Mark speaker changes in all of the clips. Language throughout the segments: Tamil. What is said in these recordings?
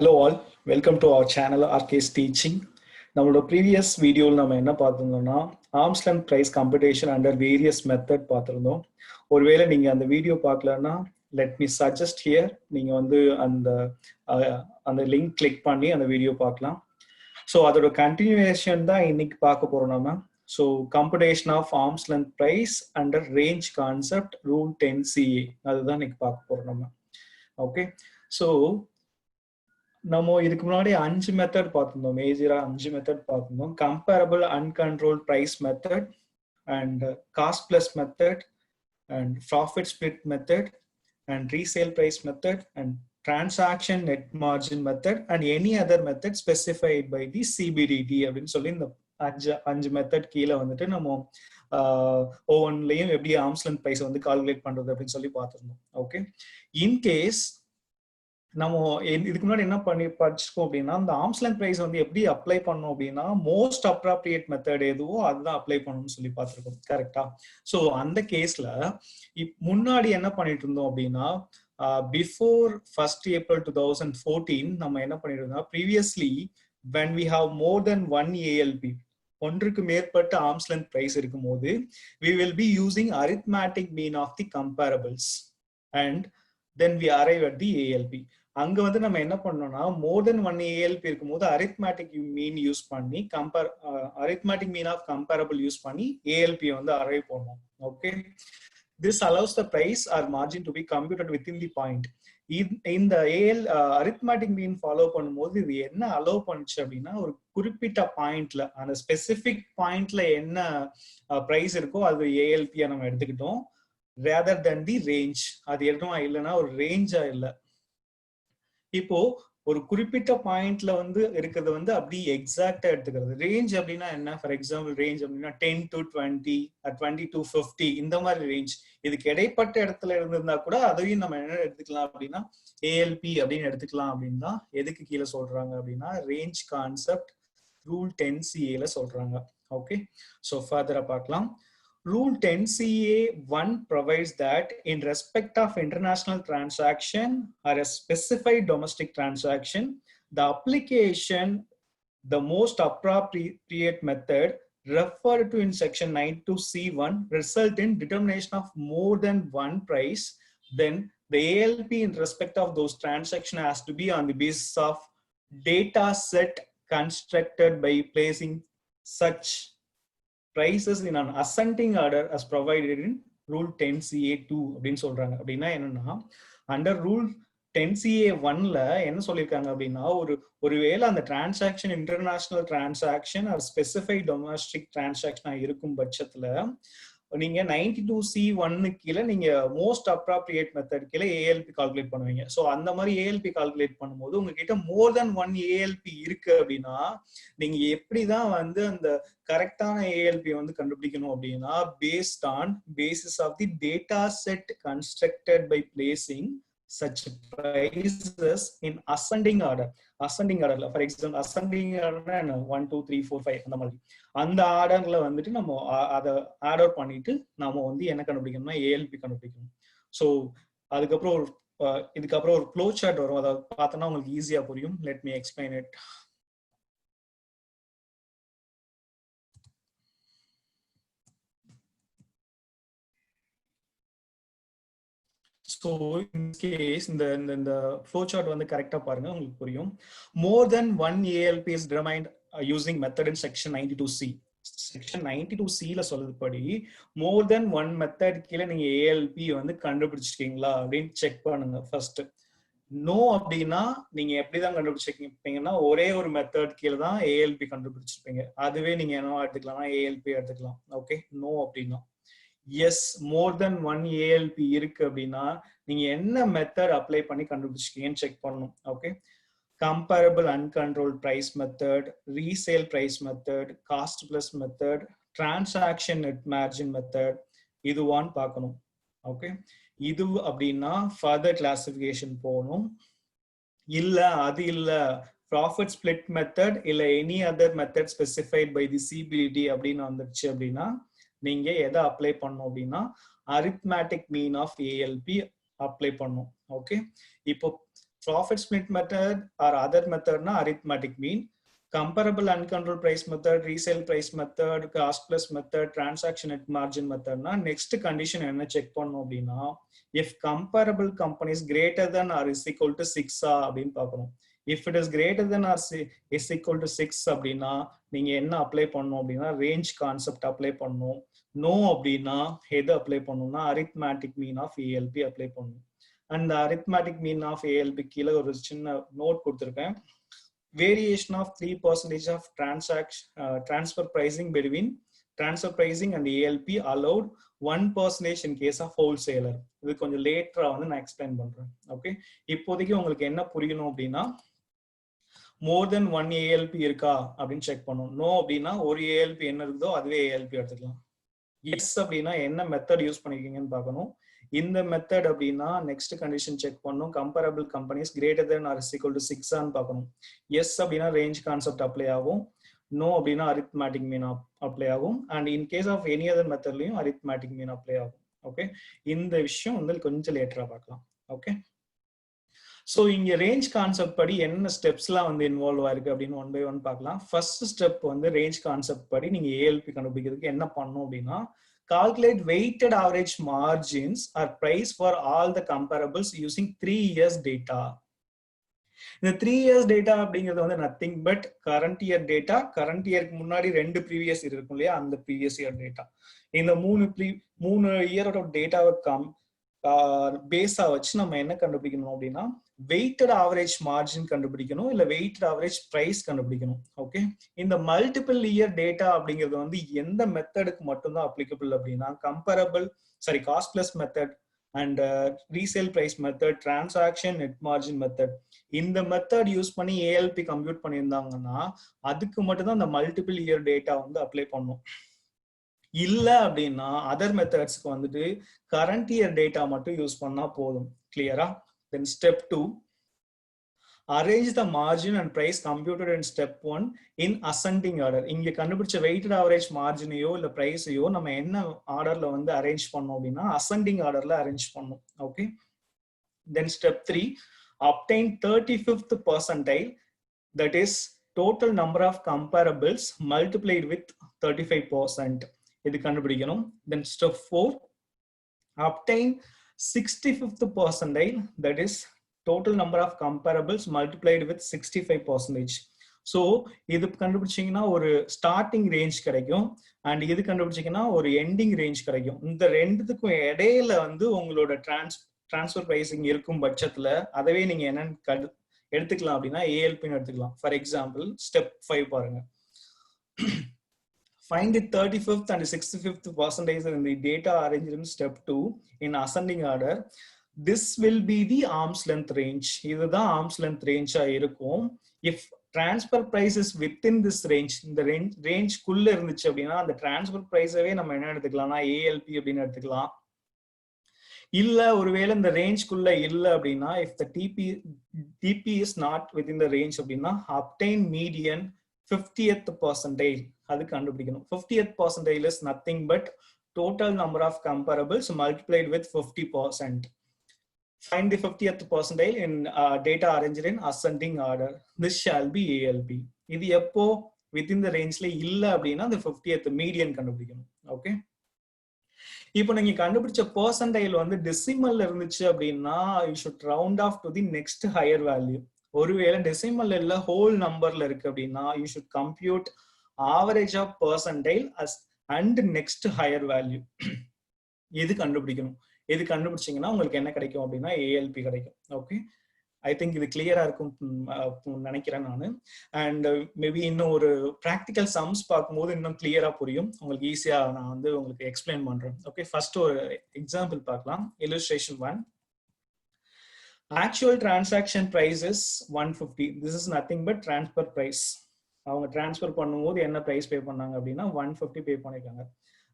Speaker 1: Hello all, welcome to our channel RK's Teaching. நம்மளோட previous வீடியோவில் நம்ம என்ன பார்த்திருந்தோம்னா arm's length price competition under various method பார்த்திருந்தோம். ஒருவேளை நீங்க அந்த வீடியோ பார்க்கலன்னா லெட் மீ சஜஸ்ட் ஹியர், நீங்க வந்து அந்த லிங்க் கிளிக் பண்ணி அந்த வீடியோ பார்க்கலாம். ஸோ அதோட கண்டினியூவேஷன் தான் இன்னைக்கு பார்க்க போறோம் நம்ம. So competition of arm's length price under range concept rule 10CA அதுதான் இன்னைக்கு பார்க்க போறோம் நம்ம. ஓகே, ஸோ நம்ம இதுக்கு முன்னாடி 5 மெத்தட் பார்த்திருந்தோம். மேஜரா 5 மெத்தட் பார்த்திருந்தோம். Comparable uncontrolled price method and cost plus method and profit split method and resale price method and transaction net margin method and any other method specified by the CBDT அப்படின்னு சொல்லி இந்த 5 மெத்தட் கீழே வந்துட்டு நம்ம ஒவ்வொன்றிலையும் எப்படி ஆர்ம்ஸ் லென்த் பிரைஸ் வந்து கால்குலேட் பண்றது அப்படின்னு சொல்லி பார்த்திருந்தோம். ஓகே, இன்கேஸ் நம்ம இதுக்கு முன்னாடி என்ன படிச்சிருக்கோம் அப்படின்னா, இந்த ஆர்ம்ஸ் லென்த் பிரைஸ் வந்து எப்படி அப்ளை பண்ணணும் அப்படின்னா மோஸ்ட் அப்ராப்ரியேட் மெத்தட் எதுவோ அதுதான் அப்ளை பண்ணணும்னு சொல்லி பார்த்துருக்கோம். கரெக்டா? ஸோ அந்த கேஸ்ல முன்னாடி என்ன பண்ணிட்டு இருந்தோம் அப்படின்னா, பிஃபோர் 1st April 2014 நம்ம என்ன பண்ணிட்டு இருந்தோம், previously when we have more than one ALP, ஒன்றுக்கு மேற்பட்ட ஆர்ம்ஸ் லென்த் பிரைஸ் இருக்கும் போது we will be using arithmetic mean of the comparables and then we arrive at the ALP. அங்க வந்து நம்ம என்ன பண்ணோம்னா மோர் தென் 1 ALP இருக்கும்போது அரித்மேட்டிக் மீன் யூஸ் பண்ணி arithmetic mean of comparable use பண்ணி ALP வந்து அரைவ் பண்ணுவோம். Okay, this allows the price or margin to be computed within the point. இந்த அரித்மேட்டிக் மீன் ஃபாலோ பண்ணும்போது இது என்ன அலோவ் பண்ணுச்சு அப்படின்னா, ஒரு குறிப்பிட்ட பாயிண்ட்ல அந்த ஸ்பெசிபிக் பாயிண்ட்ல என்ன பிரைஸ் இருக்கோ அது ALP நம்ம எடுத்துக்கிட்டோம், rather than the range. அது எதுவும் இல்லைன்னா ஒரு ரேஞ்சா இல்லை. இப்போ ஒரு குறிப்பிட்ட பாயிண்ட்ல வந்து இருக்கிறது வந்து அப்படி எக்ஸாக்டா எடுத்துக்கிறது. ரேஞ்ச் அப்படின்னா என்ன? ஃபார் எக்ஸாம்பிள் ரேஞ்ச் அப்படின்னா 10 to 20 20 to 50 இந்த மாதிரி ரேஞ்ச். இதுக்கு இடைப்பட்ட இடத்துல இருந்திருந்தா கூட அதையும் நம்ம என்ன எடுத்துக்கலாம் அப்படின்னா ALP அப்படின்னு எடுத்துக்கலாம். அப்படின்னா எதுக்கு கீழே சொல்றாங்க அப்படின்னா ரேஞ்ச் கான்செப்ட் ரூல் 10CA சொல்றாங்க. ஓகே, ஸோ ஃபர்தரா பார்க்கலாம். Rule 10CA1 provides that in respect of international transaction or a specified domestic transaction, the application, the most appropriate method referred to in section 92C1 result in determination of more than one price, then the ALP in respect of those transactions has to be on the basis of data set constructed by placing such prices in an ascending order as provided in rule 10CA2 அப்படின்னு சொல்றாங்க. அப்படின்னா என்னன்னா, அண்டர் ரூல் 10CA1ல என்ன சொல்லியிருக்காங்க அப்படின்னா, ஒருவேளை அந்த transaction international transaction or specified domestic டிரான்சாக்ஷனா இருக்கும் பட்சத்துல நீங்க 92C1 கீழே நீங்க மோஸ்ட் அப்ராப்ரியேட் மெத்தட் கீழே ALP கால்குலேட் பண்ணுவீங்க. ஸோ அந்த மாதிரி ALP கால்குலேட் பண்ணும்போது உங்ககிட்ட மோர் தென் 1 ALP இருக்கு அப்படின்னா நீங்க எப்படிதான் வந்து அந்த கரெக்டான ALP வந்து கண்டுபிடிக்கணும் அப்படின்னா basis of the data set constructed by placing such prices in ascending order. ascending orderல ஃபார் எக்ஸாம்பிள் ascending orderனா என்ன, 1 2 3 4 5 அந்த மாதிரி அந்த ஆர்டர்ல வந்துட்டு நம்ம அதை ஆட் அவுட் பண்ணிட்டு நாம வந்து என்ன கண்டுபிடிக்கணும்னா ALP கண்டுபிடிக்கணும். ஸோ அதுக்கப்புறம் இதுக்கப்புறம் ஒரு ஃப்ளோ சார்ட் வரும், அதை பார்த்தோன்னா உங்களுக்கு ஈஸியா புரியும். Let me explain it. So in case இந்த ஃப்ளோ சார்ட் வந்து கரெக்டா பாருங்க, உங்களுக்கு புரியும். More then 1 ALP is determined using method in section 92C. Section 92Cல சொல்றதுபடி மோர் தென் 1 மெத்தட் கீழே நீங்க ALP வந்து கண்டுபிடிச்சிருக்கீங்களா அப்படின்னு செக் பண்ணுங்க ஃபர்ஸ்ட். நோ அப்படின்னா நீங்க எப்படிதான் கண்டுபிடிச்சிருப்பீங்கன்னா ஒரே ஒரு மெத்தட் கீழே தான் ALP கண்டுபிடிச்சிருப்பீங்க. அதுவே நீங்க என்ன எடுத்துக்கலாம்னா ALP எடுத்துக்கலாம். ஓகே, நோ அப்படின்னா. எஸ், மோர் தென் 1 ALP இருக்கு அப்படின்னா நீங்க என்ன மெத்தட் அப்ளை பண்ணி கண்டுபிடிச்சிருக்கீங்கன்னு செக் பண்ணணும். Okay, comparable uncontrolled price method, resale price method, cost plus method, transaction net margin method, இதுவான்னு பார்க்கணும். ஓகே, இது அப்படின்னா ஃபர்தர் கிளாசிஃபிகேஷன் போகணும். இல்ல அது இல்ல ப்ராஃபிட் ஸ்பிளிட் மெத்தட் இல்ல any other method specified by the CBDT அப்படின்னு வந்துருச்சு அப்படின்னா நீங்க எதை அப்ளை பண்ணணும் அப்படின்னா arithmetic mean of ALP apply பண்ணும். ஓகே, இப்போ Profit split method or other method na arithmetic mean. Comparable uncontrolled price method, resale price method, cost plus method, transaction net margin method na next condition enna check பண்ணனும் அப்படினா if comparable companies greater than or is equal to 6 அப்படினு பார்க்கணும். If it is greater than or is equal to 6 அப்படினா நீங்க என்ன அப்ளை பண்ணனும் அப்படினா range concept அப்ளை பண்ணனும். No அப்படினா எது அப்ளை பண்ணனும்னா arithmetic mean of ALP apply பண்ணனும். And the arithmetic mean of ALP கீழ ஒரு சின்ன நோட் கொடுத்திருக்கேன். Variation of 3% of transfer pricing between transfer pricing and ALP allowed 1% in case of wholesaler. இது கொஞ்சம் லேட்டரா வந்து நான் எக்ஸ்பிளைன் பண்றேன். ஓகே, இப்போதைக்கு உங்களுக்கு என்ன புரியணும் அப்படின்னா more than one ALP இருக்கா அப்படின்னு செக் பண்ணணும். நோ அப்படின்னா ஒரு ALP என்ன இருக்குதோ அதுவே ALP எடுத்துக்கலாம். எஸ் அப்படின்னா என்ன மெத்தட் யூஸ் பண்ணிருக்கீங்கன்னு பார்க்கணும். இந்த மெத்தட் அப்படின்னா நெக்ஸ்ட் கண்டிஷன் செக் பண்ணணும். Comparable companies greater than or is equal to 6 ஆன்னு பார்க்கணும். எஸ் அப்படின்னா ரேஞ்ச் கான்செப்ட் அப்ளை ஆகும். நோ அப்படின்னா அரித்மேட்டிக் மீன் அப்ளை ஆகும். And in case of any other மெத்தட்லயும் அரித்மேட்டிக் மீன் அப்ளை ஆகும். ஓகே, இந்த விஷயம் வந்து கொஞ்சம் லேட்டரா பார்க்கலாம். ஓகே, ஸோ இங்க ரேஞ்ச் கான்செப்ட் படி என்ன ஸ்டெப்ஸ்லாம் வந்து இன்வால்வ் ஆயிருக்கு அப்படின்னு ஒன் பை ஒன் பார்க்கலாம். ஃபர்ஸ்ட் ஸ்டெப் வந்து ரேஞ்ச் கான்செப்ட் படி நீங்க ஏஎல்பி கண்டுபிடிக்கிறதுக்கு என்ன பண்ணணும் அப்படின்னா calculate weighted average margins or price for all the comparables using 3 years data. இந்த 3 years data அப்படிங்கிறது வந்து nothing but current year data, current இயருக்கு முன்னாடி 2 ப்ரீவியஸ் இயர் இருக்கும் இல்லையா, அந்த ப்ரீவியஸ் இயர் டேட்டா. இந்த மூணு இயரோட டேட்டாவை பேஸா வச்சு நம்ம என்ன கண்டுபிடிக்கணும் அப்படின்னா வெயிட்டட் ஆவரேஜ் மார்ஜின் கண்டுபிடிக்கணும், இல்ல வெயிட்டட் ஆவரேஜ் பிரைஸ் கண்டுபிடிக்கணும். ஓகே, இந்த மல்டிபிள் இயர் டேட்டா அப்படிங்கிறது வந்து எந்த மெத்தடுக்கு மட்டும்தான் அப்ளிகபிள் அப்படின்னா comparable cost plus method and resale price method, transaction net margin method. இந்த மெத்தட் யூஸ் பண்ணி ஏஎல்பி கம்ப்யூட் பண்ணியிருந்தாங்கன்னா அதுக்கு மட்டும்தான் அந்த மல்டிபிள் இயர் டேட்டா வந்து அப்ளை பண்ணும். இல்ல அப்படின்னா அதர் மெத்தட்ஸ்க்கு வந்துட்டு கரண்ட் இயர் டேட்டா மட்டும் யூஸ் பண்ணா போதும். கிளியரா? Then step 2, arrange the margin and price computed in step 1 in ascending order. இங்க கண்டுபிடிச்ச weighted average marginயோ இல்ல பிரைஸையோ நம்ம என்ன ஆர்டர்ல வந்து அரேஞ்ச் பண்ணோம் அப்படின்னா ascending orderல அரேஞ்ச் பண்ணோம். Okay, then step 3, obtain 35th percentile, that is total number of comparables multiplied with 35%. இது கண்டுபிடிக்கணும். Then step 4, obtain 65th percentile, that is total number of comparables multiplied with 65%. So இது கண்டுபிடிச்சிங்கன்னா ஒரு ஸ்டார்டிங் ரேஞ்ச் கிடைக்கும் அண்ட் இது கண்டுபிடிச்சிங்கன்னா ஒரு எண்டிங் ரேஞ்ச் கிடைக்கும். இந்த ரெண்டுத்துக்கும் இடையில வந்து உங்களோட டிரான்ஸ்ஃபர் பிரைசிங் இருக்கும் பட்சத்துல அதவே நீங்க என்னன்னு எடுத்துக்கலாம் அப்படின்னா ஏஎல்பின்னு எடுத்துக்கலாம். ஃபார் எக்ஸாம்பிள் ஸ்டெப் 5 பாருங்க. Find the 35th and 65th percentage in the data arranged in step 2 in ascending order. This will be the arm's length range. இதுதான் arm's length range இருக்கும். If transfer price is within this range, இந்த range குள்ள இருந்துச்சு அப்படின்னா அந்த transfer price-வே நம்ம என்ன எடுத்துக்கலாம்னா ALP அப்படின்னு எடுத்துக்கலாம். இல்ல ஒருவேளை இந்த range குள்ள இல்ல அப்படின்னா if the TP is not within the range அப்படின்னா obtain median 50th percentile அது கண்டுபிடிக்கணும். 50th percentile is nothing but total number of comparables multiplied with 50%. Find the 50th percentile in data arranged in ascending order. This shall be ALP. இது எப்போ within the rangeல இல்ல அப்படின்னா the 50th median கண்டுபிடிக்கணும். ஓகே, இப்போ நீங்க கண்டுபிடிச்ச percentile வந்து டெசிமல்ல இருந்துச்சு அப்படின்னா you should round off to the next higher value. ஒருவேளை டெசிமல் இல்ல ஹோல் நம்பர்ல இருக்கு அப்படின்னா you should compute average of percentile as and next higher value. இது கண்டுபிடிக்கணும். இது கண்டுபிடிச்சீங்கன்னா உங்களுக்கு என்ன கிடைக்கும் அப்படின்னா ALP கிடைக்கும். ஓகே, ஐ திங்க் இது கிளியரா இருக்கும் நினைக்கிறேன் நான். அண்ட் மேபி இன்னும் ஒரு ப்ராக்டிக்கல் சம்ஸ் பார்க்கும்போது இன்னும் கிளியரா புரியும் உங்களுக்கு, ஈஸியா நான் வந்து உங்களுக்கு எக்ஸ்பிளைன் பண்றேன். ஓகே, ஃபர்ஸ்ட் ஒரு எக்ஸாம்பிள் பார்க்கலாம். illustration 1. Actual transaction price is 150. This is nothing but transfer price. அவங்க டிரான்ஸ்ஃபர் பண்ணும்போது என்ன பிரைஸ் பே பண்ணாங்க அப்படின்னா 150 பே பண்ணிருக்காங்க.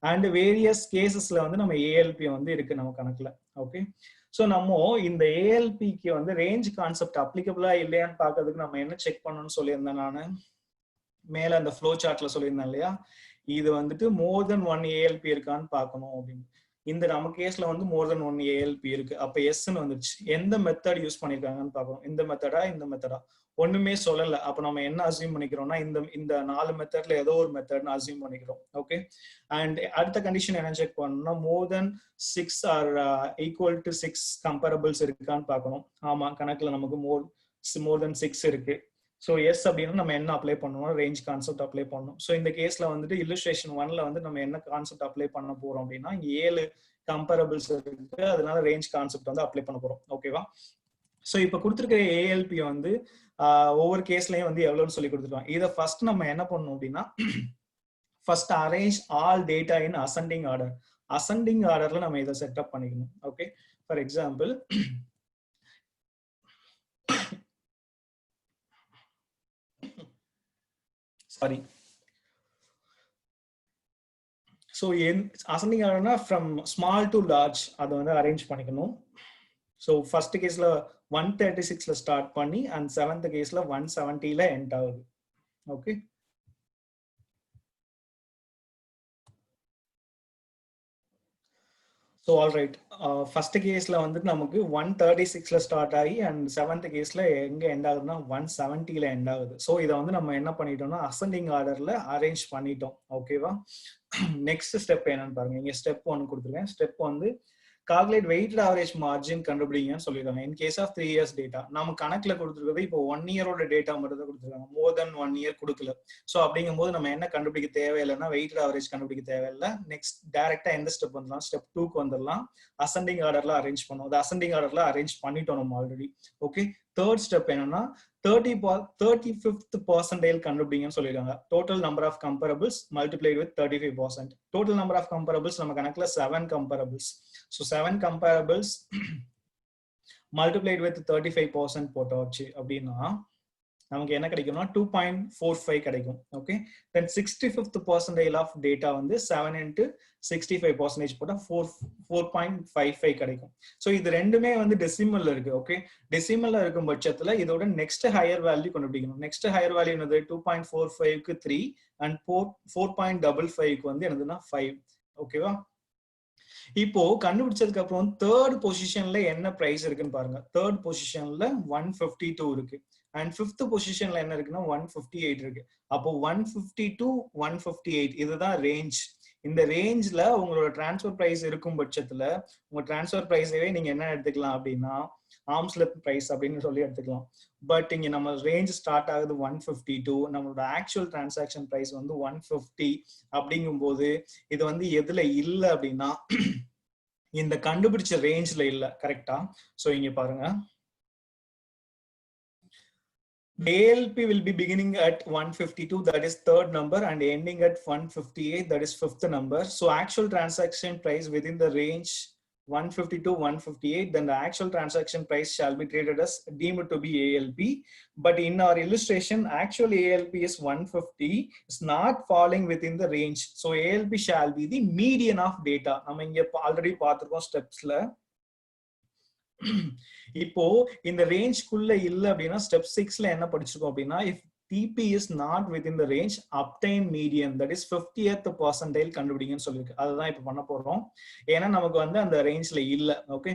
Speaker 1: அண்ட் வேரியஸ் கேசஸ்ல வந்து நம்ம ஏஎல்பி வந்து இருக்கு நம்ம கணக்குல. ஓகே, ஸோ நம்ம இந்த ஏஎல்பிக்கு வந்து ரேஞ்ச் கான்செப்ட் அப்ளிகபிளா இல்லையான்னு பார்க்கறதுக்கு நம்ம என்ன செக் பண்ணணும்னு சொல்லியிருந்தேன் நான் மேல அந்த ஃப்ளோ சார்ட்ல சொல்லியிருந்தேன் இல்லையா, இது வந்துட்டு மோர் தென் ஒன் ஏஎல்பி இருக்கான்னு பார்க்கணும் அப்படின்னு. இந்த நம்ம கேஸ்ல வந்து மோர் தென் 1 ஏஎல்பி இருக்கு. அப்ப எஸ்ன்னு வந்துருச்சு. எந்த மெத்தட் யூஸ் பண்ணிருக்காங்கன்னு பார்க்கணும். இந்த மெத்தடா இந்த மெத்தடா ஒண்ணுமே சொல்லல. அப்ப நம்ம என்ன அசியூம் பண்ணிக்கிறோம்னா இந்த 4 மெத்தட்ல ஏதோ ஒரு மெத்தட்னு அசியூம் பண்ணிக்கிறோம். ஓகே. அண்ட் அடுத்த கண்டிஷன் என்ன செக் பண்ணணும்னா மோர் தென் 6 ஆர் ஈக்குவல் டு 6 கம்பேரபிள்ஸ் இருக்கான்னு பார்க்கணும். ஆமா, கணக்குல நமக்கு மோர் தென் 6 இருக்கு. ஸோ எஸ் அப்படின்னா நம்ம என்ன அப்ளை பண்ணணும், ரேஞ்ச் கான்செப்ட் அப்ளை பண்ணணும். ஸோ இந்த கேஸ்ல வந்துட்டு இல்லுஸ்ட்ரேஷன் 1ல வந்து நம்ம என்ன கான்செப்ட் அப்ளை பண்ண போறோம் அப்படின்னா, இங்க 7 கம்பேரபிள்ஸ் இருக்கு, அதனால ரேஞ்ச் கான்செப்ட் வந்து அப்ளை பண்ண போறோம். ஓகேவா? ஸோ இப்போ கொடுத்துருக்க ஏஎல்பி வந்து ஒவ்வொரு கேஸ்லயும் வந்து எவ்வளோன்னு சொல்லி கொடுத்துருவாங்க. இதை ஃபர்ஸ்ட் நம்ம என்ன பண்ணணும் அப்படின்னா, first arrange all data in ascending order. Ascending ஆர்டர்ல நம்ம இதை செட்டப் பண்ணிக்கணும். Okay. For example, sorry, so ascending ஆர்டர்னா ஃப்ரம் ஸ்மால் டு லார்ஜ் அதை வந்து அரேஞ்ச் பண்ணிக்கணும். ஸோ ஃபர்ஸ்ட் கேஸ்ல 136ல ஸ்டார்ட் பண்ணி அண்ட் 7th கேஸ்ல 170ல எண்ட் ஆகுது. ஓகே. ஸோ ஆல்ரைட், ஃபர்ஸ்ட் கேஸ்ல வந்துட்டு நமக்கு 136ல ஸ்டார்ட் ஆகி அண்ட் 7th கேஸ்ல எங்க எண்ட் ஆகுதுன்னா 170ல எண்ட் ஆகுது. ஸோ இதை வந்து நம்ம என்ன பண்ணிட்டோம்னா அசெண்டிங் ஆர்டர்ல அரேஞ்ச் பண்ணிட்டோம். ஓகேவா? நெக்ஸ்ட் ஸ்டெப் என்னன்னு பாருங்க. இங்க ஸ்டெப் 1 கொடுத்துருக்கேன். ஸ்டெப் வந்து கால்குலேட் வெயிட்டட் ஆவரேஜ் மார்ஜின் கண்டுபிடிங்கன்னு சொல்லிடுறாங்க. In case of 3 years data நம்ம கணக்குல கொடுத்துருக்கிறது இப்போ 1 year டேட்டா மட்டும் தான் கொடுத்துருக்காங்க, மோர் தென் 1 year கொடுக்கல. ஸோ அப்படிங்கும் போது நம்ம என்ன கண்டுபிடிக்க தேவையில்லைன்னா வெயிட்டட் ஆவரேஜ் கண்டுபிடிக்க தேவையில்லை. நெக்ஸ்ட் டைரக்டா எந்த ஸ்டெப் வந்துடலாம், ஸ்டெப் 2க்கு வந்துடலாம். அசெண்டிங் ஆர்டர்ல அரேஞ்ச் பண்ணுவோம். அது அசெண்டிங் ஆர்டர்ல அரேஞ்ச் பண்ணிட்டோம் நம்ம ஆல்ரெடி. ஓகே. தேர்ட் ஸ்டெப் என்னன்னா 35th percentile கண்டுபிடிங்கன்னு சொல்லிருக்காங்க. Total number of comparables multiplied with 35%. Total number of comparables நம்ம கணக்குல 7 கம்பேரபிள்ஸ். So 7 comparables multiplied with 35% போட்டாச்சு அப்படின்னா நமக்கு என்ன கிடைக்கும்னா 2.45 கிடைக்கும். Okay. Then 65th percentile of data வந்து 7 into 65% போட்டா 4.55 கிடைக்கும். ஸோ இது ரெண்டுமே வந்து டெசிமல்ல இருக்கு. ஓகே. டெசிமல்ல இருக்கும் பட்சத்துல இதோட நெக்ஸ்ட் ஹையர் வேல்யூ கண்டுபிடிக்கணும். நெக்ஸ்ட் ஹையர் வேல்யூ என்னது 2.45க்கு 3 அண்ட் 4.55க்கு வந்து என்னதுன்னா 5. ஓகேவா? இப்போ கண்டுபிடிச்சதுக்கு அப்புறம் தேர்ட் பொசிஷன்ல என்ன பிரைஸ் இருக்குன்னு பாருங்க. தேர்ட் பொசிஷன்ல 152 இருக்கு அண்ட் ஃபிஃப்த் பொசிஷன்ல என்ன இருக்குன்னா 158 இருக்கு. அப்போ 152 158 இதுதான் ரேஞ்ச். இந்த ரேஞ்ச்ல உங்களோட டிரான்ஸ்ஃபர் பிரைஸ் இருக்கும் பட்சத்துல உங்க டிரான்ஸ்ஃபர் பிரைஸவே நீங்க என்ன எடுத்துக்கலாம் அப்படின்னா ஆர்ம்ஸ் லென்த் பிரைஸ் அப்படின்னு சொல்லி எடுத்துக்கலாம். பட் இங்க நம்ம ரேஞ்ச் ஸ்டார்ட் ஆகுது 152, நம்மளோட ஆக்சுவல் டிரான்சாக்ஷன் பிரைஸ் வந்து 150. அப்படிங்கும் போது இது வந்து எதுல இல்ல அப்படின்னா இந்த கண்டுபிடிச்ச ரேஞ்ச்ல இல்ல. கரெக்டா? சோ இங்க பாருங்க, ALP will be beginning at 152, that is third number, and ending at 158, that is fifth number. So actual transaction price within the range 152 158, then the actual transaction price shall be treated as deemed to be ALP. But in our illustration, actual ALP is 150, is not falling within the range. So ALP shall be the median of data. நம்ம இங்க ஆல்ரெடி பார்த்திருக்கோம் ஸ்டெப்ஸ்ல. இப்போ இந்த ரேஞ்ச்க்குள்ள இல்ல அப்படின்னா ஸ்டெப் 6ல என்ன படிச்சிருக்கோம் அப்படின்னா if TP is not within the range, obtain median, that is 50th percentile கண்டுபிடிங்கன்னு சொல்லிருக்கு. அதுதான் இப்ப பண்ண போறோம். ஏன்னா நமக்கு வந்து அந்த ரேஞ்ச்ல இல்ல. ஓகே.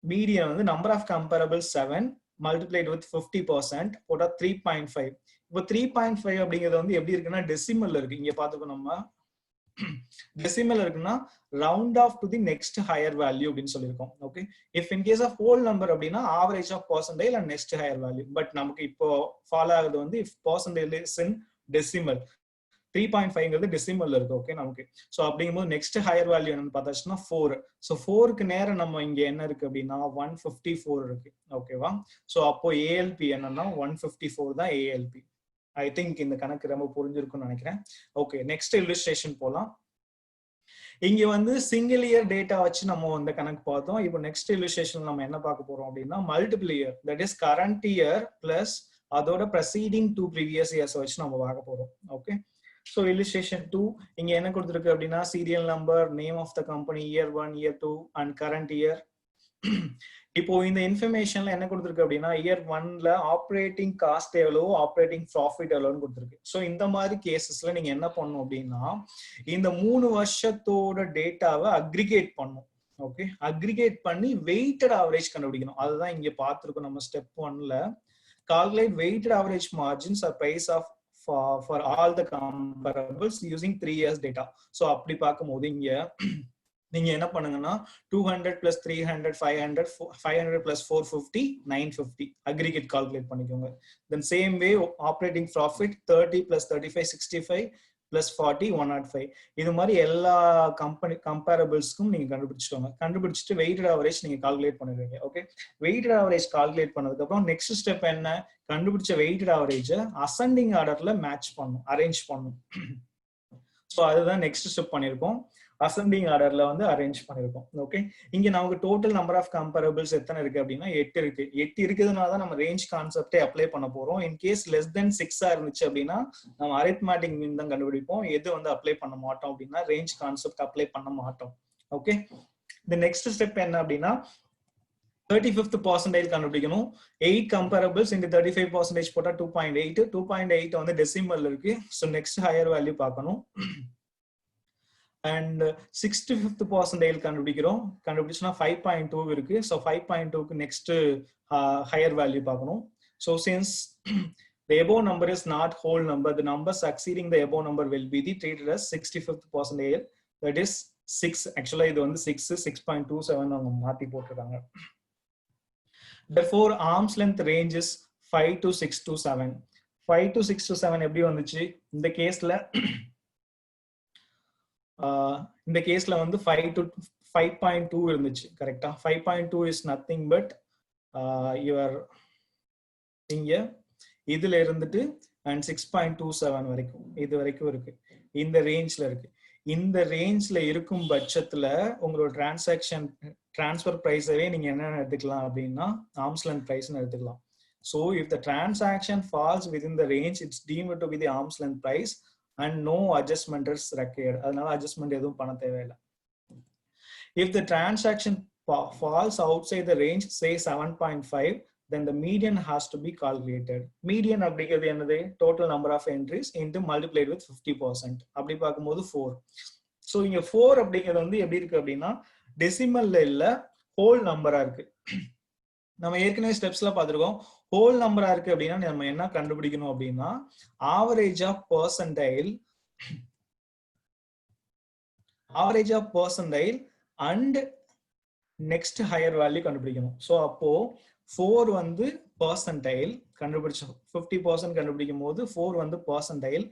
Speaker 1: மீடியன் வந்து நம்பர் ஆஃப் கம்பேரபிள்ஸ் 7 மல்டிப்ளைட் வித் 50% போட்டா 3.5. இப்போ 3.5 அப்படிங்கிறது வந்து எப்படி இருக்குன்னா டெசிமல்ல இருக்கு. இங்க பாத்துக்கோ, நம்ம டெசிமல் இருக்குன்னா round off to the next higher value அப்படின்னு சொல்லியிருக்கோம். Okay. If in case of whole number அப்படின்னா average of percentile and next higher value. But நமக்கு இப்போ ஃபாலோ ஆகுது வந்து if percentile is in decimal, 3.5ங்கிறது டெசிமல்ல இருக்கு. ஓகே நமக்கு. ஸோ அப்படிங்கும்போது நெக்ஸ்ட் ஹையர் வேல்யூ என்னன்னு பார்த்தாச்சுன்னா 4. ஸோ 4க்கு நேரம் நம்ம இங்க என்ன இருக்கு அப்படின்னா 154 இருக்கு. ஓகேவா? ஸோ அப்போ ஏஎல்பி என்னன்னா 154 தான் ஏஎல்பி. ஐ திங்க் இந்த கணக்கு ரொம்ப புரிஞ்சிருக்கும்னு நினைக்கிறேன். ஓகே. நெக்ஸ்ட் இல்லுஸ்ட்ரேஷன் போலாம். இங்க வந்து சிங்கிள் இயர் டேட்டா வச்சு நம்ம இந்த கணக்கு பார்த்தோம். இப்போ நெக்ஸ்ட் இல்லுஸ்ட்ரேஷன் நம்ம என்ன பார்க்க போறோம் அப்படின்னா multiple year, that is current year plus அதோட ப்ரெசீடிங் 2 ப்ரீவியஸ் இயர்ஸ் வச்சு நம்ம பார்க்க போறோம். ஓகே. ஸோ illustration 2 இங்க என்ன கொடுத்துருக்கு அப்படின்னா serial number, name of the company, year 1 year 2 and current year. இப்போ இந்த இன்ஃபர்மேஷன்ல என்ன கொடுத்துருக்கு அப்படின்னா இயர் 1ல ஆப்ரேட்டிங் காஸ்ட் எவ்வளவு, ஆப்ரேட்டிங் ப்ராஃபிட் எவ்வளவுன்னு கொடுத்துருக்கு. ஸோ இந்த மாதிரி கேசஸ்ல நீங்க என்ன பண்ணணும் அப்படின்னா இந்த 3 வருஷத்தோட டேட்டாவை அக்ரிகேட் பண்ணும். ஓகே, அக்ரிகேட் பண்ணி வெயிட்டட் ஆவரேஜ் கண்டுபிடிக்கணும். அதுதான் இங்க பார்த்துருக்கோம் நம்ம ஸ்டெப் 1ல. Calculate weighted average margins or price of for all the comparables using 3 years data. So அப்படி பார்க்கும்போது இங்க நீங்க என்ன பண்ணுங்கன்னா 200 plus 300 500 plus 450 950 aggregate calculate பண்ணிக்கோங்க. Then same way operating profit 30 plus 35 65 plus 40 105. இது மாதிரி எல்லா கம்பேரபிள்ஸ்க்கும் நீங்க கண்டுபிடிச்சுக்கோங்க. கண்டுபிடிச்சிட்டு வெயிட்டட் ஆவரேஜ் நீங்க கால்குலேட் பண்ணுவீங்க. ஓகே, வெயிட்டட் ஆவரேஜ் கால்குலேட் பண்ணதுக்கு அப்புறம் நெக்ஸ்ட் ஸ்டெப் என்ன, கண்டுபிடிச்ச வெயிட்டட் ஆவரேஜ் அசெண்டிங் ஆர்டர்ல மேட்ச் பண்ணும், அரேஞ்ச் பண்ணும். ஸோ அதுதான் நெக்ஸ்ட் ஸ்டெப் பண்ணிருக்கோம். அசெண்டிங் ஆர்டர்ல வந்து அரேஞ்ச் பண்ணிருக்கோம். ஓகே, இங்க நமக்கு டோட்டல் நம்பர் ஆஃப் கம்பேரபிள்ஸ் எத்தனை இருக்கு அப்படின்னா 8 இருக்கு. 8 இருக்கிறதுனால தான் நம்ம ரேஞ்ச் கான்செப்டே அப்ளை பண்ண போறோம். இன் கேஸ் லெஸ் தென் 6 இருந்துச்சு அப்படின்னா நம்ம அரித்மேட்டிக் மீன் தான் கண்டுபிடிப்போம். எது வந்து அப்ளை பண்ண மாட்டோம் அப்படின்னா ரேஞ்ச் கான்செப்ட் அப்ளை பண்ண மாட்டோம். ஓகே, இந்த நெக்ஸ்ட் ஸ்டெப் என்ன அப்படின்னா 35th percentile கண்டுபிடிக்கணும். 8 comparables into 35% போட்டா 2.8. 2.8 வந்து டெசிமல் இருக்கு. ஸோ நெக்ஸ்ட் ஹையர் வேல்யூ பார்க்கணும். அண்ட் 65th percentile கண்டுபிடிக்கிறோம். கண்டுபிடிச்சுனா 5.2 இருக்கு. ஸோ 5.2க்கு நெக்ஸ்ட் ஹையர் வேல்யூ பார்க்கணும். So since the above number is not whole number, the number succeeding the above number will be treated as 65th percentile. That is 6. ஆக்சுவலா இது வந்து 6.27 அவங்க மாத்தி போட்டிருக்காங்க. Therefore arm's length range is 5 to 6 to 7. 5 to 6 to 7 எப்படி வந்துச்சு இந்த கேஸ்ல வந்து 5 to 5.2 இருந்துச்சு. கரெக்டா? 5.2 is nothing but your இங்க இதுல இருந்துட்டு and 6.27 வரைக்கும் இது வரைக்கும் இருக்கு. இந்த ரேஞ்ச்ல இருக்கு. இந்த ரேஞ்ச்ல இருக்கும் பட்சத்துல உங்களோட டிரான்ஸ்ஃபர் பிரைஸவே நீங்க என்ன எடுத்துக்கலாம் அப்படின்னா ஆர்ம்ஸ் லென்த் பிரைஸ் எடுத்துக்கலாம். So if the transaction falls within the range, it's deemed to be the arm's length price and no adjustment is required. அதனால adjustment எதுவும் பண்ண தேவையில்லை. If the transaction falls outside the range, say 7.5, then the median has to be calculated. Median அப்படிங்கிறது என்னது? Total number of entries into multiplied with 50%. அப்படி பார்க்கும்போது 4. ஸோ இங்க 4 அப்படிங்கிறது வந்து எப்படி இருக்கு அப்படின்னா டெசிமல்ல இல்ல, ஹோல் நம்பரா இருக்கு. நம்ம ஏற்கனவே ஸ்டெப்ஸ்ல பார்த்திருக்கோம். ஹோல் நம்பரா இருக்கு அப்படின்னா நம்ம என்ன கண்டுபிடிக்கணும் அப்படின்னா average of percentile and next higher value கண்டுபிடிக்கணும். ஸோ அப்போ 4 வந்து பர்சன்டைல் கண்டுபிடிச்சோம். 50% கண்டுபிடிக்கும் போது 4 வந்து பர்சன்டைல்.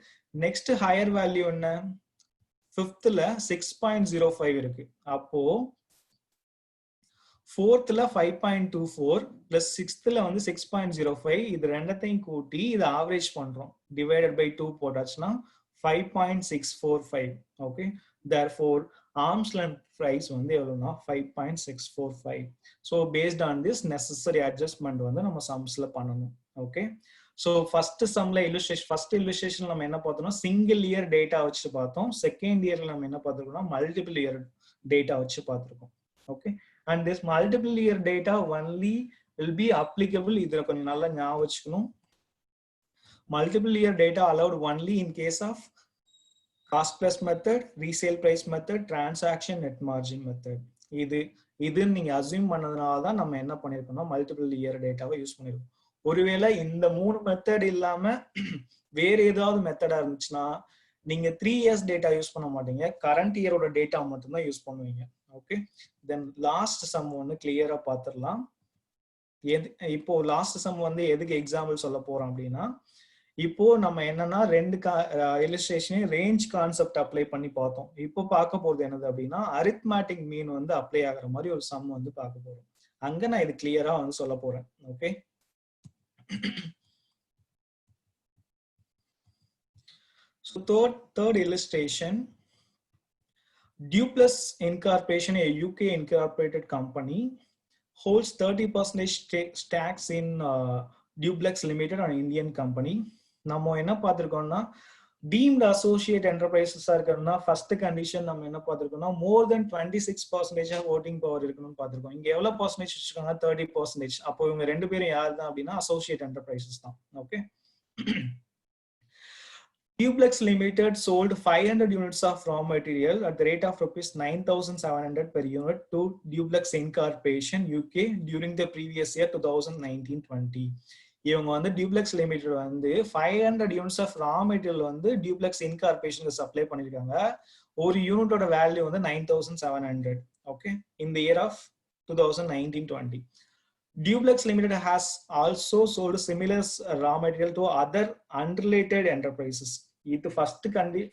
Speaker 1: நெக்ஸ்ட் ஹையர் வேல்யூ என்ன? 5th 6.05 இருக்கு. அப்போ 4th 5.24 பிளஸ் 6th வந்து 6.05. இது ரெண்டத்தையும் கூட்டி இது ஆவரேஜ் பண்றோம். டிவைடட் பை 2 போட்டாச்சுன்னா 5.645. Okay, therefore arm's length price வந்து எவ்வளவுனா 5.645. so based on this necessary adjustment வந்து நம்ம சம்ஸ்ல பண்ணணும். ஓகே, so first sumல illustration நம்ம என்ன பார்த்தோம்னா சிங்கிள் இயர் டேட்டா வச்சு பார்த்தோம். செகண்ட் இயர்ல நம்ம என்ன பார்த்திருக்கோம்னா மல்டிபிள் இயர் டேட்டா வச்சு பார்த்திருக்கோம். Okay, and this multiple year data only will be applicable. இதுல கொஞ்சம் நல்லா ஞாபகம் வச்சுக்கணும். multiple year data allowed only in case of cost plus method, resale price method, transaction net margin method. இது நீங்க அஸ்யூம் பண்ணதுனால தான் நம்ம என்ன பண்ணிருக்கோம்னா மல்டிபிள் இயர் டேட்டாவை யூஸ் பண்ணிருக்கோம். ஒருவேளை இந்த 3 மெத்தட் இல்லாம வேற ஏதாவது மெத்தடா இருந்துச்சுன்னா நீங்க 3 இயர்ஸ் டேட்டா யூஸ் பண்ண மாட்டீங்க, கரண்ட் இயரோட டேட்டா மட்டும் தான் யூஸ் பண்ணுவீங்க. ஓகே, தென் லாஸ்ட் சம் ஒன்னு கிளியரா பாத்துடலாம். இப்போ லாஸ்ட் சம் வந்து எதுக்கு எக்ஸாம்பிள் சொல்ல போறோம் அப்படின்னா இப்போ நம்ம என்னன்னா ரெண்டு இல்லஸ்ட்ரேஷன் ரேஞ்ச் கான்செப்ட் அப்ளை பண்ணி பார்த்தோம். இப்போ பார்க்க போறது என்னது அப்படின்னா அரித்மேட்டிக் மீன் வந்து அப்ளை ஆகிற மாதிரி ஒரு சம் வந்து பார்க்க போறோம். அங்க நான் இது கிளியரா வந்து சொல்ல போறேன். Okay, so third illustration, Duplus Incorporation, a UK incorporated company, holds 30% stakes in Duplex Limited, an Indian company. நம்ம என்ன பார்த்திருக்கோம்னா Deemed associate enterprises இருக்குன்னா first condition நம்ம என்ன பார்த்திருக்கோம்னா more than 26% voting power இருக்கணும்னு பார்த்திருக்கோம். இங்க எவ்வளவு percentage வச்சிருக்காங்க? 30%. அப்போ இவங்க ரெண்டு பேரும் யார் தான் அப்படின்னா associate enterprises தான். Okay. Duplex Limited sold 500 units of raw material at the rate of rupees 9,700 per unit to Duplex Incorporation UK during the previous year 2019-20. இவங்க வந்து Duplex Limited வந்து 500 units of raw material வந்து Duplex Incorporation சப்ளை பண்ணிருக்காங்க. ஒரு யூனிட்டோட வேல்யூ வந்து 9,700. Okay, in the year of 2019-20. Duplex Limited has also sold similar raw material to other unrelated enterprises. இது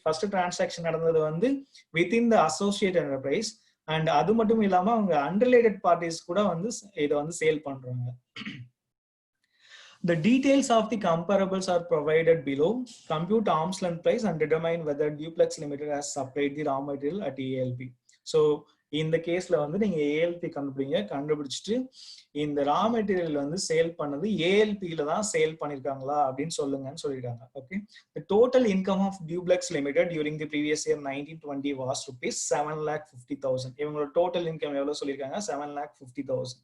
Speaker 1: first transaction நடந்தது வந்து within the associate enterprise, and அது மட்டும் இல்லாம அவங்க unrelated parties கூட வந்து இத வந்து சேல் பண்றாங்க. The details of the comparables are provided below. Compute arm's length price and determine whether Duplex Limited has supplied the raw material at ALP. So இந்த கேஸ்ல வந்து நீங்க ALP கண்டுபிடிச்சிட்டு இந்த ரா மெட்டீரியல் வந்து சேல் பண்ணது ALP ல தான் சேல் பண்ணிருக்காங்களா அப்படின்னு சொல்லுங்கன்னு சொல்லிருக்காங்க. Okay, the total income of Duplex Limited during the previous year 1920 was rupees 7,50,000. இவங்களோட டோட்டல் இன்கம் எவ்வளவு சொல்லிருக்காங்க? 7,50,000.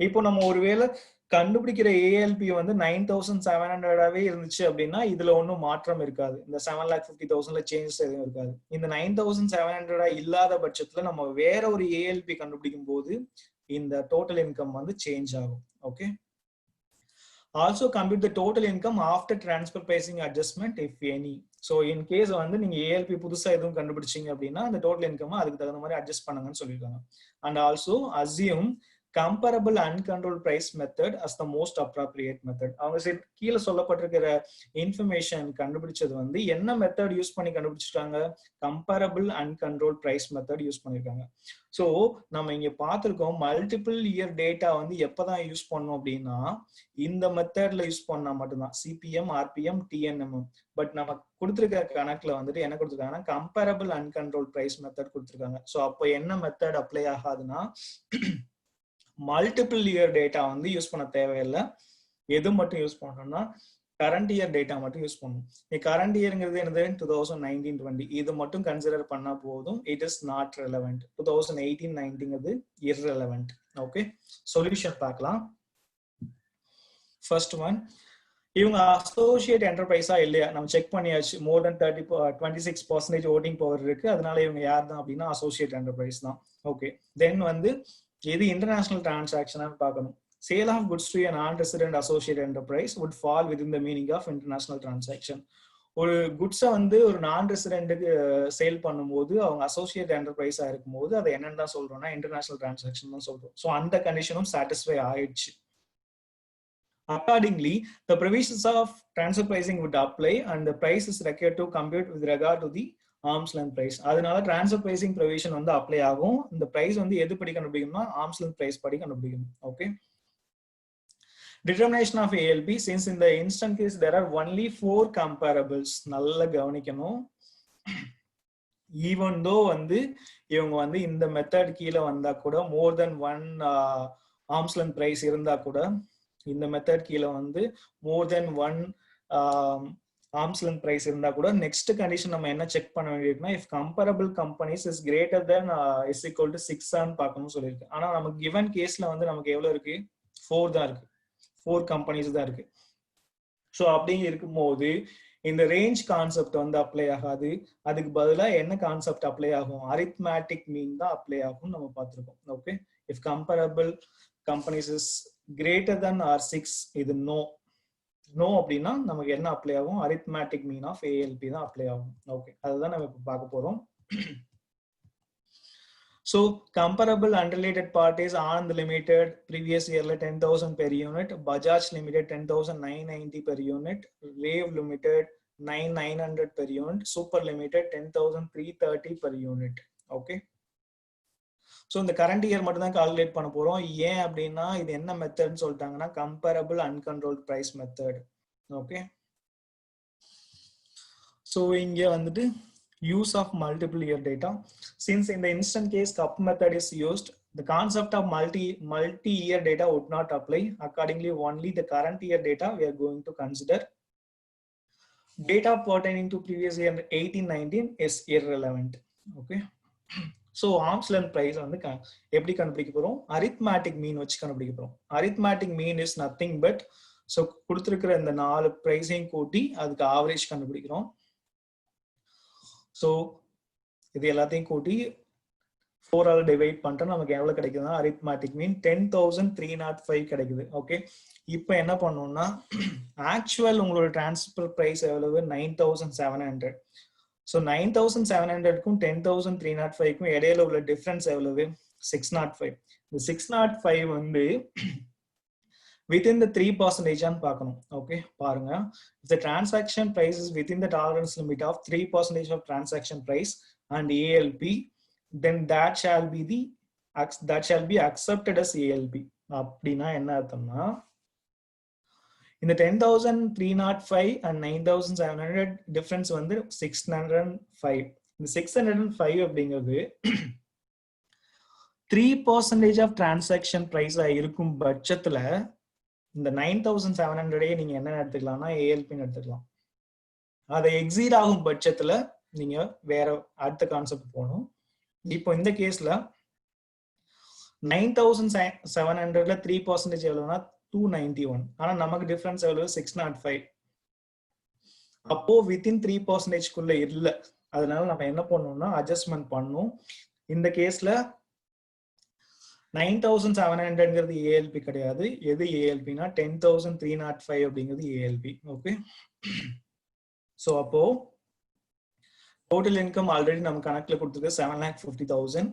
Speaker 1: இப்போ நம்ம ஒருவேளை கண்டுபிடிக்கிற ALP வந்து 9,700 இருந்துச்சு அப்படின்னா இதுல ஒன்றும் மாற்றம் இருக்காது. இந்த 7,50,000 சேஞ்சஸ் எதுவும் இருக்காது. இந்த 9,700 இல்லாத பட்சத்துல நம்ம வேற ஒரு ALP கண்டுபிடிக்கும் போது இந்த டோட்டல் இன்கம் வந்து சேஞ்ச் ஆகும். Okay, also compute the total income after transfer pricing adjustment if any. So in case வந்து நீங்க ALP புதுசா எதுவும் கண்டுபிடிச்சீங்க அப்படின்னா அந்த டோட்டல் இன்கம் அதுக்கு தகுந்த மாதிரி அட்ஜஸ்ட் பண்ணுங்கன்னு சொல்லியிருக்காங்க. And also assume comparable uncontrolled price method as the most appropriate method. அவங்க கீழே சொல்லப்பட்டிருக்கிற இன்ஃபர்மேஷன் கண்டுபிடிச்சது வந்து என்ன மெத்தட் யூஸ் பண்ணி கண்டுபிடிச்சிருக்காங்க? Comparable uncontrolled price method use பண்ணிருக்காங்க. ஸோ நம்ம இங்க பார்த்திருக்கோம் மல்டிபிள் இயர் டேட்டா வந்து எப்பதான் யூஸ் பண்ணோம் அப்படின்னா இந்த மெத்தட்ல யூஸ் பண்ணா மட்டும்தான், CPM, RPM, TNM. பட் நம்ம கொடுத்துருக்க கணக்குல வந்துட்டு என்ன கொடுத்துருக்காங்கன்னா கம்பேரபிள் அன்கண்ட்ரோல்ட் பிரைஸ் மெத்தட் கொடுத்துருக்காங்க. ஸோ அப்போ என்ன மெத்தட் அப்ளை ஆகாதுன்னா மல்டிபிள் இயர் டேட்டா வந்து யூஸ் பண்ண தேவையில்லை. எது மட்டும் யூஸ் பண்ணணும்னா கரண்ட் இயர் டேட்டா மட்டும் யூஸ் பண்ணணும். கரண்ட் இயர்ங்கிறது என்னது? 2019-20. இது மட்டும் கன்சிடர் பண்ணா போதும். It is not relevant. 2018-19 irrelevant. Okay, solution பார்க்கலாம். ஃபர்ஸ்ட் ஒன், இவங்க அசோசியேட் என்டர்பிரைஸா இல்லையா நம்ம செக் பண்ணியாச்சு. மோர் தென் 26% ஓட்டிங் பவர் இருக்கு. அதனால இவங்க யார் தான் அப்படின்னா அசோசியேட் என்டர்பிரைஸ் தான். ஓகே, தென் வந்து எது இன்டர்நேஷனல் டிரான்சாக்ஷன் பார்க்கணும். Sale of goods to a non-resident associate enterprise would fall within the meaning of international transaction. ஒரு குட்ஸை வந்து ஒரு நான் ரெசிடென்ட்டுக்கு சேல் பண்ணும்போது அவங்க அசோசியேட் என்டர்பிரைஸா இருக்கும்போது அதை என்னன்னு தான் சொல்றோம்னா இன்டர்நேஷனல் டிரான்சாக்ஷன் தான் சொல்றோம். ஸோ அந்த கண்டிஷனும் சாட்டிஸ்ஃபை ஆயிடுச்சு. Accordingly, the provisions of transfer pricing would apply and the price is required to compute with regard to the arm's length price. அதனால transfer pricing provision வந்து அப்ளை ஆகும். இந்த பிரைஸ் வந்து எது படி கண்டுபிடிக்கணும்னா arm's length price படி கண்டுபிடிக்கணும். Okay, determination of ALP, since in the instant case there are only 4 comparables. நல்லா கவனிக்கணும். even though வந்து இவங்க வந்து இந்த மெத்தட் கீழே வந்தா கூட more than 1 arm's length price இருந்தா கூட இந்த மெத்தட் கீழே வந்து more than 1 arm's length price இருந்தா கூட நெக்ஸ்ட் கண்டிஷன் நம்ம என்ன செக் பண்ண வேண்டியிருக்குன்னா if comparable companies is greater than is equal to 6 ஆன்னு பார்க்கணும்னு சொல்லியிருக்கு. ஆனா நமக்கு given கேஸ்ல வந்து நமக்கு எவ்வளவு இருக்கு? 4 தான் இருக்கு. 4 கம்பெனிஸ் தான் இருக்கு. ஸோ அப்படி இருக்கும்போது இந்த ரேஞ்ச் கான்செப்ட் வந்து அப்ளை ஆகாது. அதுக்கு பதிலாக என்ன கான்செப்ட் அப்ளை ஆகும்? அரித்மேட்டிக் மீன் தான் அப்ளை ஆகும் நம்ம பார்த்துருக்கோம். Okay, if comparable companies is greater than or 6, இது நோ அப்படின்னா நமக்கு என்ன அப்ளை ஆகும்? அரித்மேட்டிக் மீன் ஆஃப் ALP தான் அப்ளை ஆகும். ஓகே, அதுதான் நம்ம இப்போ பார்க்க போறோம். So comparable unrelated parties, Anand Limited previous year 10,000 per unit, Bajaj Limited 10,990 per unit, Rave Limited 9,900 per unit, Super Limited 10,330 per unit. Okay. So இந்த கரண்ட் இயர் மட்டும் தான் கால்குலேட் பண்ண போறோம். ஏன் அப்படின்னா இது என்ன மெத்தட்னு சொல்லிட்டாங்கன்னா comparable uncontrolled price method. Okay, so இங்க வந்துட்டு use of multiple year data. Since in the instant case cup method is used, the concept of multi-year data would not apply. Accordingly, only the current year data we are going to consider. data pertaining to previous year 1819 is irrelevant. Okay. So arm's length price வந்து எப்படி கண்டுபிடிக்க போறோம்? arithmetic mean வச்சு கண்டுபிடிக்க போறோம். arithmetic mean is nothing but so கொடுத்திருக்கிற இந்த 4 பிரைஸையும் கூட்டி அதுக்கு ஆவரேஜ் கண்டுபிடிக்கிறோம். ஸோ இது எல்லாத்தையும் கூட்டி 4 ஆல் டிவைட் பண்ணிட்டா நமக்கு எவ்வளவு கிடைக்குதுன்னா arithmetic mean 10,305 கிடைக்குது. ஓகே, இப்போ என்ன பண்ணணும்னா ஆக்சுவல் உங்களோட டிரான்ஸ்ஃபர் பிரைஸ் எவ்வளவு 9,700. ஸோ 9,700க்கும் 10,305க்கும் இடையில உள்ள டிஃபரன்ஸ் எவ்வளவு 605. இந்த 605 வந்து within the 3% பார்க்கணும். ஓகே, பாருங்க, if the transaction price is within the tolerance limit of 3% of transaction price and ALP, then that shall be accepted as ALP. அப்படின்னா என்ன அர்த்தம்னா இந்த 10,305 and 9,700 டிஃபரன்ஸ் வந்து 605. இந்த 605 அப்படிங்கிறது 3% ஆஃப் டிரான்சாக்ஷன் பிரைஸா இருக்கும் பட்சத்துல இந்த 9,700 நீங்க என்ன எடுத்துக்கலாம்னா ஏஎல்பின்னு எடுத்துக்கலாம். அதை எக்ஸீட் ஆகும் பட்சத்துல நீங்க வேற அடுத்த கான்செப்ட் போகணும். இப்போ இந்த கேஸ்ல 9,700ல 3% எவ்வளவுனா 291. ஆனா நமக்கு டிஃபரன்ஸ் எவ்வளவு 605. அப்போ வித்தின் 3% குள்ள இல்ல. அதனால நம்ம என்ன பண்ணணும்னா அட்ஜஸ்ட்மெண்ட் பண்ணணும். இந்த கேஸ்ல 9,700ங்கிறது ஏஎல்பி கிடையாது. எது ஏஎல்பினா 10,305 அப்படிங்கிறது ஏஎல்பி. ஓகே, ஸோ அப்போ டோட்டல் இன்கம் ஆல்ரெடி நம்ம கணக்குல கொடுத்துருக்கு 7,50,000.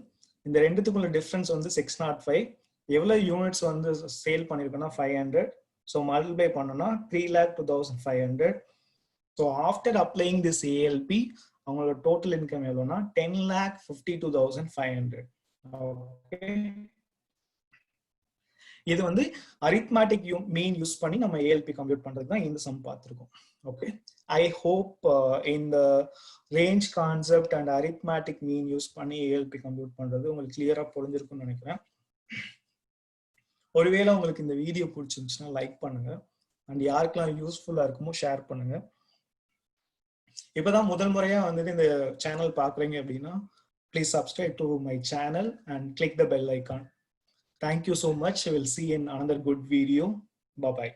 Speaker 1: இந்த ரெண்டுத்துக்குள்ள டிஃபரன்ஸ் வந்து 605. எவ்வளவு யூனிட்ஸ் வந்து சேல் பண்ணிருக்கோம்னா 500. ஸோ மல்டிப்ளை பண்ணோம்னா 3,02,500. ஸோ ஆஃப்டர் அப்ளைங் திஸ் ஏஎல்பி அவங்களோட டோட்டல் இன்கம் எவ்வளோனா 10,52,500. ஓகே, இது வந்து அரித்மேட்டிக் மீன் யூஸ் பண்ணி நம்ம ஏஎல்பி கம்ப்யூட் பண்றது தான் இந்த சம் பார்த்துருக்கோம். ஓகே, ஐ ஹோப் இந்த range concept and arithmetic mean use பண்ணி ஏஎல்பி கம்ப்யூட் பண்றது உங்களுக்கு கிளியரா புரிஞ்சிருக்கும்னு நினைக்கிறேன். ஒருவேளை உங்களுக்கு இந்த வீடியோ பிடிச்சிருந்துச்சுன்னா லைக் பண்ணுங்க அண்ட் யாருக்கெல்லாம் யூஸ்ஃபுல்லா இருக்குமோ ஷேர் பண்ணுங்க. இப்பதான் முதல் முறையா வந்துட்டு இந்த சேனல் பாக்குறீங்க அப்படின்னா please subscribe to my channel and click the bell icon. Thank you so much. We'll see you in another good video. Bye bye.